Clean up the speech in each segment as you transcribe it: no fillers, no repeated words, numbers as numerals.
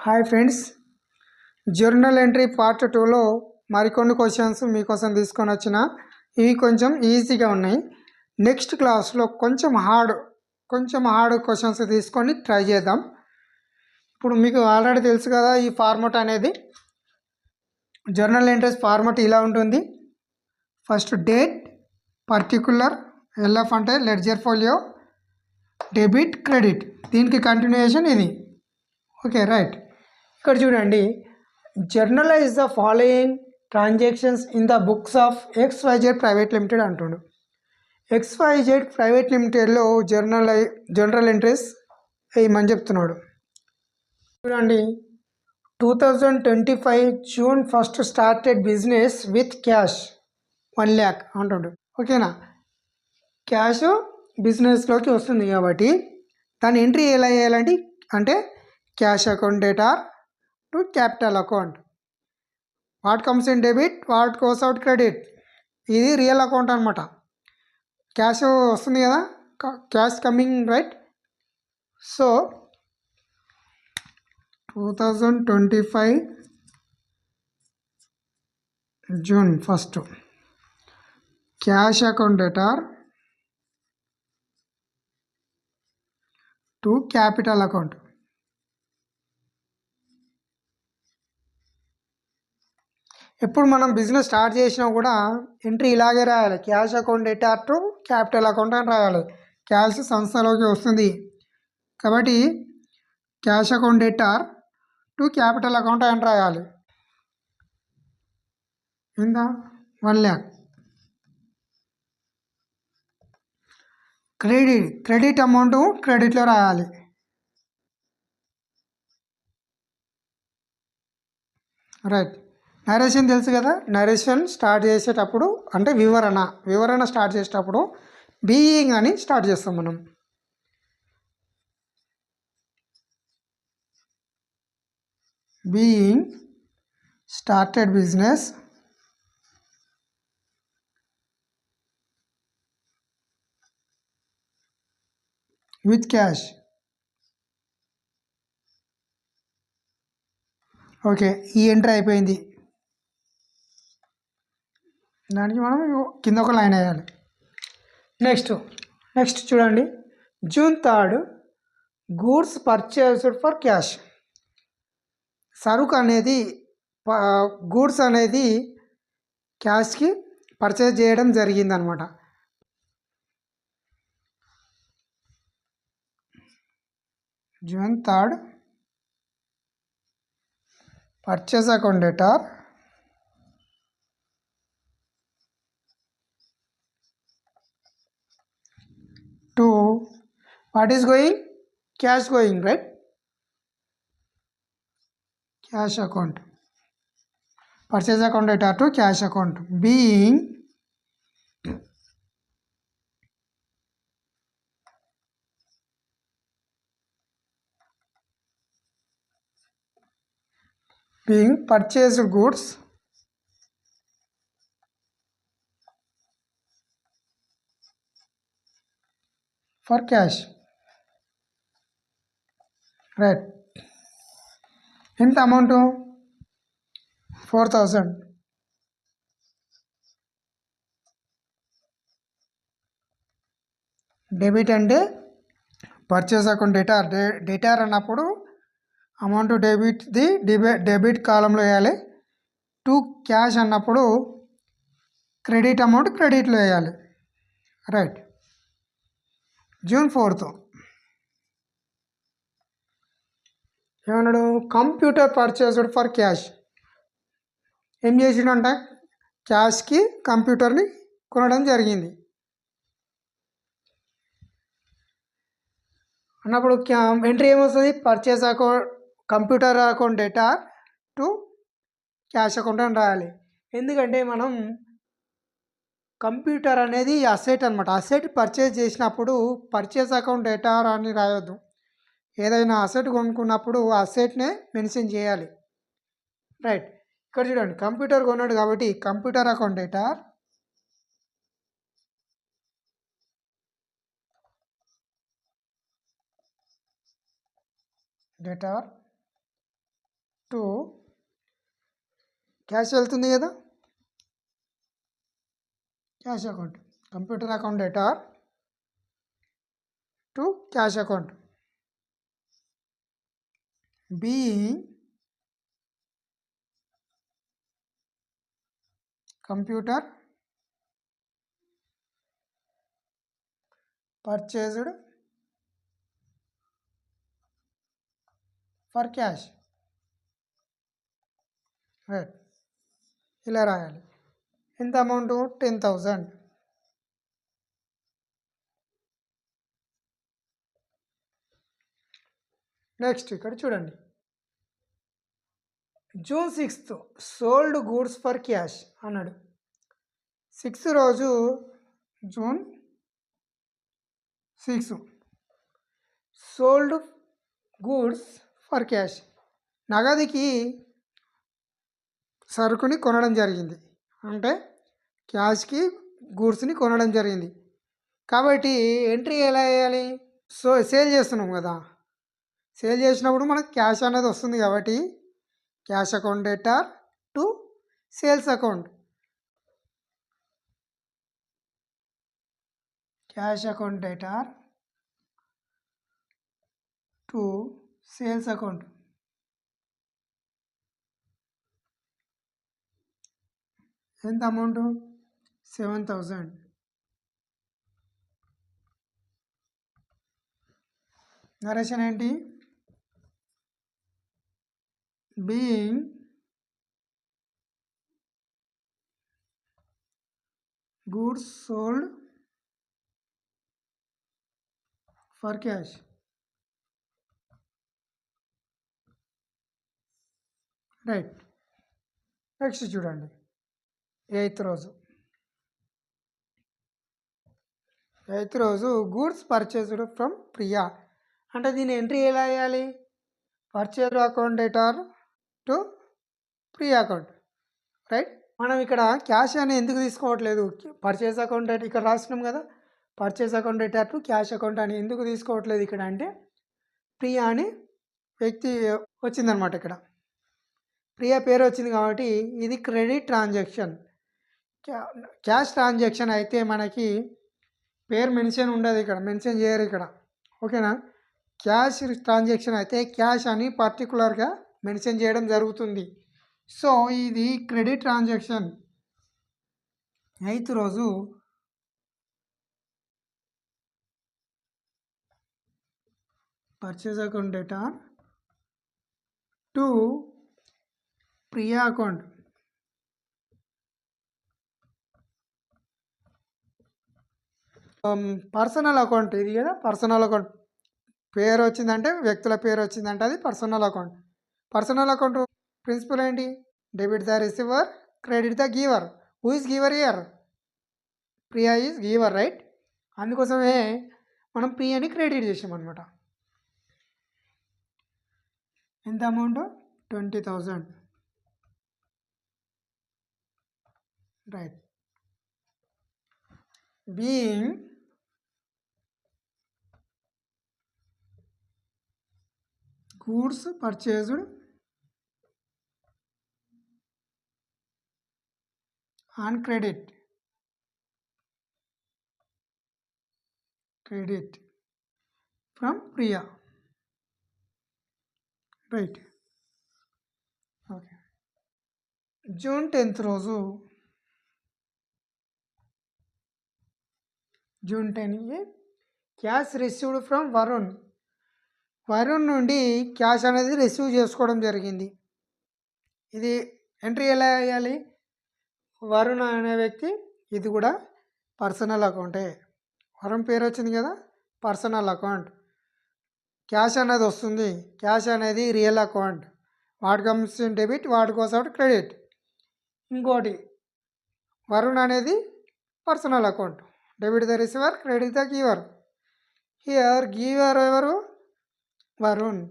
Hi friends, journal entry part 2లో మరికొన్ని questions మీకోసం తీసుకొని వచ్చిన. ఇవి కొంచెం ఈజీగా ఉన్నాయి. నెక్స్ట్ క్లాస్లో కొంచెం హార్డ్ క్వశ్చన్స్ తీసుకొని ట్రై చేద్దాం. ఇప్పుడు మీకు ఆల్రెడీ తెలుసు కదా, ఈ ఫార్మాట్ అనేది జర్నల్ ఎంట్రీస్ ఫార్మాట్ ఇలా ఉంటుంది. ఫస్ట్ డేట్, పర్టికులర్, ఎల్ఎఫ్ అంటే లెడ్జర్ ఫోలియో, డెబిట్, క్రెడిట్. దీనికి కంటిన్యూయేషన్ ఇది. Okay, right. ఇక్కడ చూడండి, journalise the following transactions in the books of XYZ private limited అంటుండు. XYZ ప్రైవేట్ లిమిటెడ్లో జర్నల్ ఎంట్రీస్ వేయమని చెప్తున్నాడు. చూడండి, 2025 June 1st started business with cash 1 lakh అంటుండు. ఓకేనా, క్యాష్ బిజినెస్లోకి వస్తుంది కాబట్టి దాని ఎంట్రీ ఎలా చేయాలంటే అంటే cash account data to capital account. What comes in debit, what goes out credit. ఇది రియల్ అకౌంట్ అనమాట. క్యాష్ వస్తుంది కదా, cash coming, right. So 2025 June 1st cash account data to capital account. ఎప్పుడు మనం బిజినెస్ స్టార్ట్ చేసినా కూడా entry ఇలాగే రాయాలి, cash account data to capital account అని రాయాలి. క్యాష్ సంస్థలోకి వస్తుంది కాబట్టి cash account data to capital account అని రాయాలి. ఎంత? 1 lakh. క్రెడిట్ అమౌంట్ క్రెడిట్లో రాయాలి. రైట్. నరేషన్ తెలుసు కదా, నరేషన్ స్టార్ట్ చేసేటప్పుడు అంటే వివరణ స్టార్ట్ చేసేటప్పుడు బీయింగ్ అని స్టార్ట్ చేస్తాం మనం. Being started business with cash. Okay, ఈ ఎంట్రీ అయిపోయింది. దానికి మనం కింద ఒక లైన్ వేయాలి. నెక్స్ట్ చూడండి, June 3rd goods purchased for cash. సరుకు అనేది గూడ్స్ అనేది క్యాష్కి పర్చేజ్ చేయడం జరిగిందనమాట. June 3rd purchase account data to what is going, cash going, right? Cash account, purchase account data to cash account. being purchased goods for cash, right. ఎంత amount? 4,000. Debit అంటే purchase account data అన్నప్పుడు amount debit కాలంలో వేయాలి. To cash అన్నప్పుడు credit amount క్రెడిట్లో వేయాలి, right. June 4th ఏమన్నాడు? Computer purchased for cash. ఏం చేసిండంట? క్యాష్కి కంప్యూటర్ని కొనడం జరిగింది అన్నప్పుడు ఎంట్రీ ఏమొస్తుంది? Purchase account computer account data to cash account అని రాయాలి. ఎందుకంటే మనం కంప్యూటర్ అనేది అసెట్ అనమాట. అసెట్ పర్చేజ్ చేసినప్పుడు పర్చేస్ అకౌంట్ డేటా అని రాయొద్దు. ఏదైనా అసెట్ కొనుక్కున్నప్పుడు అసెట్నే మెన్షన్ చేయాలి, రైట్. ఇక్కడ చూడండి, కంప్యూటర్ కొన్నాడు కాబట్టి computer account data to cash వెళ్తుంది కదా, cash account. Computer account data to cash account. Being computer purchased for cash. Right, ఇలా రాయాలి. ఎంత అమౌంట్? 10,000. నెక్స్ట్ ఇక్కడ చూడండి, June 6th sold goods for cash అన్నాడు. 6th రోజు, June 6 sold goods for cash, నగదుకి సరుకుని కొనడం జరిగింది. అంటే క్యాష్కి గూడ్స్ని కొనడం జరిగింది. కాబట్టి ఎంట్రీ ఎలా వేయాలి? సో సేల్ చేస్తున్నాం కదా, సేల్ చేసినప్పుడు మనకు క్యాష్ అనేది వస్తుంది. కాబట్టి cash account data to sales account. Cash account data to sales account. ఎంత అమౌంట్? 7,000. నరేషన్ ఏంటి? Being goods sold for cash. Right, next చూడండి, 8th రోజు. 8th రోజు గూడ్స్ పర్చేస్డ్ ఫ్రమ్ ప్రియా. అంటే దీని ఎంట్రీ ఎలా వేయాలి? Purchase account data to Priya account. Right, మనం ఇక్కడ క్యాష్ అని ఎందుకు తీసుకోవట్లేదు? పర్చేజ్ అకౌంట్ డేటా ఇక్కడ రాసినాం కదా, purchase account data to cash account అని ఎందుకు తీసుకోవట్లేదు ఇక్కడ అంటే, ప్రియా అని వ్యక్తి వచ్చిందనమాట. ఇక్కడ ప్రియా పేరు వచ్చింది కాబట్టి ఇది క్రెడిట్ ట్రాన్సాక్షన్. క్యాష్ ట్రాన్సాక్షన్ అయితే మనకి పేరు మెన్షన్ ఉండదు, ఇక్కడ మెన్షన్ చేయరు ఇక్కడ. ఓకేనా? క్యాష్ ట్రాన్సాక్షన్ అయితే క్యాష్ అని పర్టికులర్గా మెన్షన్ చేయడం జరుగుతుంది. సో ఇది క్రెడిట్ ట్రాన్సాక్షన్. 8th రోజు purchase account data to Priya account. Personal account ఇది కదా, పర్సనల్ అకౌంట్ పేరు వచ్చిందంటే, వ్యక్తుల పేరు వచ్చిందంటే అది personal account. Personal account principle ఏంటి? Debit the receiver, credit the giver. Who is giver here? Priya is giver, right? అందుకోసమే మనం ప్రియాని క్రెడిట్ చేసామన్నమాట. ఎంత amount? 20,000. Right, being goods purchased on credit from Priya. Right, okay. June 10th రోజు, June 10 cash received from Varun. Varun నుండి cash అనేది receive చేసుకోవడం జరిగింది. ఇది ఎంట్రీ ఎలా వేయాలి? వరుణ్ అనే వ్యక్తి, ఇది కూడా పర్సనల్ అకౌంటే. వరుణ్ పేరు వచ్చింది కదా, పర్సనల్ అకౌంట్. క్యాష్ అనేది వస్తుంది, క్యాష్ అనేది real account. What comes in debit, what goes out credit. ఇంకోటి వరుణ్ అనేది personal account. Debit the receiver, credit the giver. Here giver ఎవరు? వరుణ్.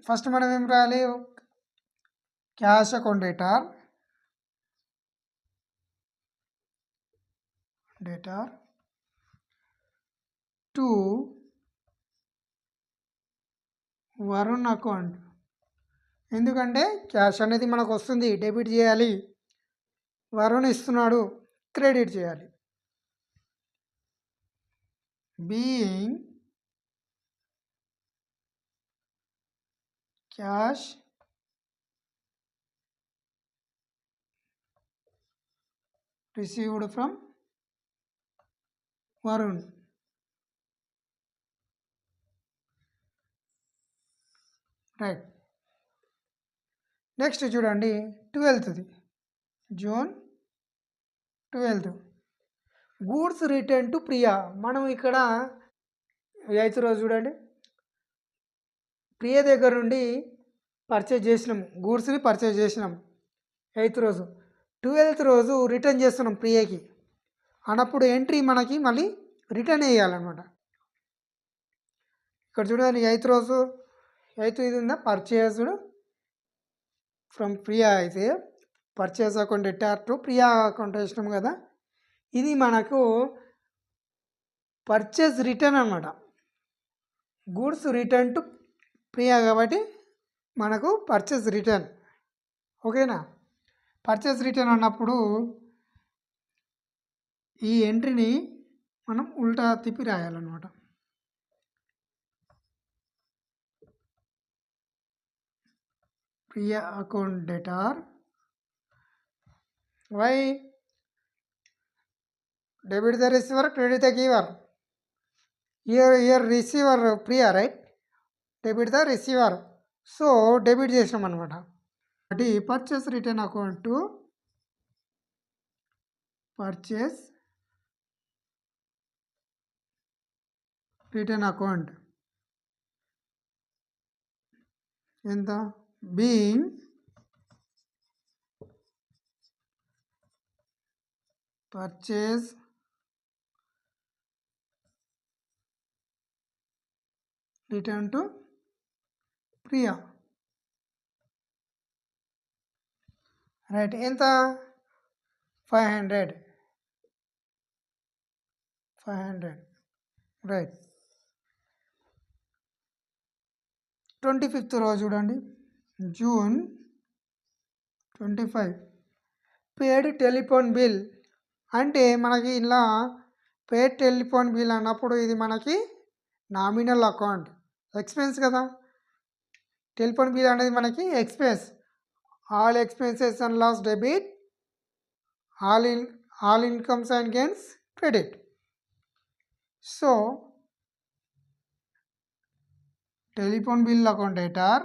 ఫస్ట్ మనం ఏం రాయాలి? Cash account data to Varun account. ఎందుకంటే క్యాష్ అనేది మనకు వస్తుంది, డెబిట్ చేయాలి. వరుణ్ ఇస్తున్నాడు, క్రెడిట్ చేయాలి. Being cash received from Varun. Right. Next చూడండి 12th June 12th goods return to Priya. మనం ఇక్కడ 8th రోజు చూడండి, ప్రియ దగ్గర నుండి పర్చేజ్ చేసినాం, గూడ్స్ని పర్చేజ్ చేసినాం 8th రోజు. 12th రోజు రిటర్న్ చేస్తున్నాం ప్రియకి అన్నప్పుడు ఎంట్రీ మనకి మళ్ళీ రిటర్న్ వేయాలన్నమాట. ఇక్కడ చూడండి 8th రోజు 8th ఇది ఉందా, పర్చేజ్డ్ ఫ్రమ్ ప్రియా. అయితే purchase account debtor to Priya account వేసినాం కదా, ఇది మనకు పర్చేజ్ రిటర్న్ అనమాట. గూడ్స్ రిటర్న్ టు ప్రియా కాబట్టి మనకు పర్చేజ్ రిటర్న్. ఓకేనా. పర్చేజ్ రిటర్న్ అన్నప్పుడు ఈ ఎంట్రీని మనం ఉల్టా తిప్పి రాయాలన్నమాట. Priya account debtor. Why debit the receiver, credit the giver. Here receiver Priya, right. Debit the receiver, so debit చేసినాం అనమాట. కాబట్టి purchase return account to purchase return account ఎంత, being purchase return to Priya. Right. ఎంత, 500. రైట్. 25th రోజు చూడండి, June 25 పేడ్ telephone bill. అంటే మనకి ఇలా పేడ్ టెలిఫోన్ బిల్ అన్నప్పుడు ఇది మనకి నామినల్ అకౌంట్, ఎక్స్పెన్స్ కదా. టెలిఫోన్ బిల్ అనేది మనకి expense. All expenses and loss debit, all incomes and gains credit. So telephone bill account debtor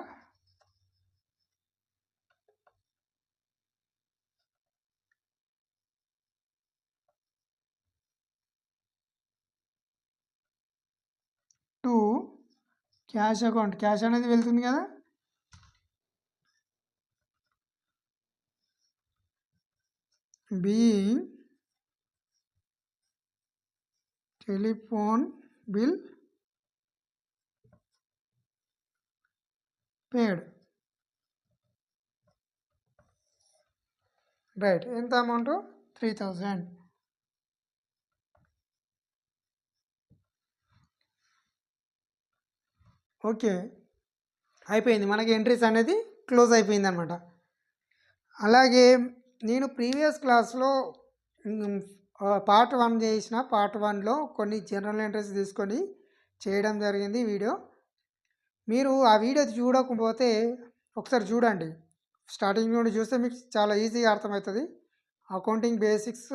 to cash account. Cash అనేది వెళ్తుంది కదా, being telephone bill paid. Right. ఎంత అమౌంట్, 3000. ఓకే, అయిపోయింది. మనకి entries అనేది క్లోజ్ అయిపోయింది అనమాట. అలాగే నేను ప్రీవియస్ క్లాస్లో పార్ట్ 1 చేసిన, పార్ట్ 1లో కొన్ని జనరల్ ఎంట్రీస్ తీసుకొని చేయడం జరిగింది వీడియో. మీరు ఆ వీడియో చూడకపోతే ఒకసారి చూడండి, స్టార్టింగ్ నుండి చూస్తే మీకు చాలా ఈజీగా అర్థమవుతుంది. అకౌంటింగ్ బేసిక్స్,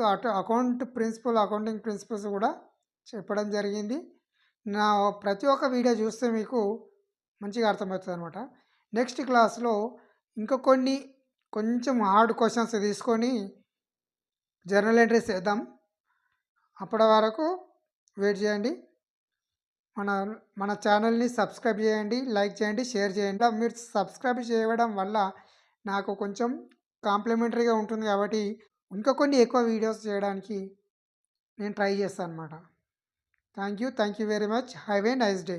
అకౌంటింగ్ ప్రిన్సిపల్స్ కూడా చెప్పడం జరిగింది. నా ప్రతి ఒక్క వీడియో చూస్తే మీకు మంచిగా అర్థమవుతుంది అనమాట. నెక్స్ట్ క్లాస్లో ఇంకా కొంచెం హార్డ్ క్వశ్చన్స్ తీసుకొని జర్నల్ ఎంట్రీస్ చేద్దాం. అప్పటి వరకు వెయిట్ చేయండి. మన ఛానల్ని సబ్స్క్రైబ్ చేయండి, లైక్ చేయండి, షేర్ చేయండి. మీరు సబ్స్క్రైబ్ చేయడం వల్ల నాకు కొంచెం కాంప్లిమెంటరీగా ఉంటుంది కాబట్టి ఇంకా కొన్ని ఎక్కువ వీడియోస్ చేయడానికి నేను ట్రై చేస్తాను అనమాట. Thank you very much. Have a nice day.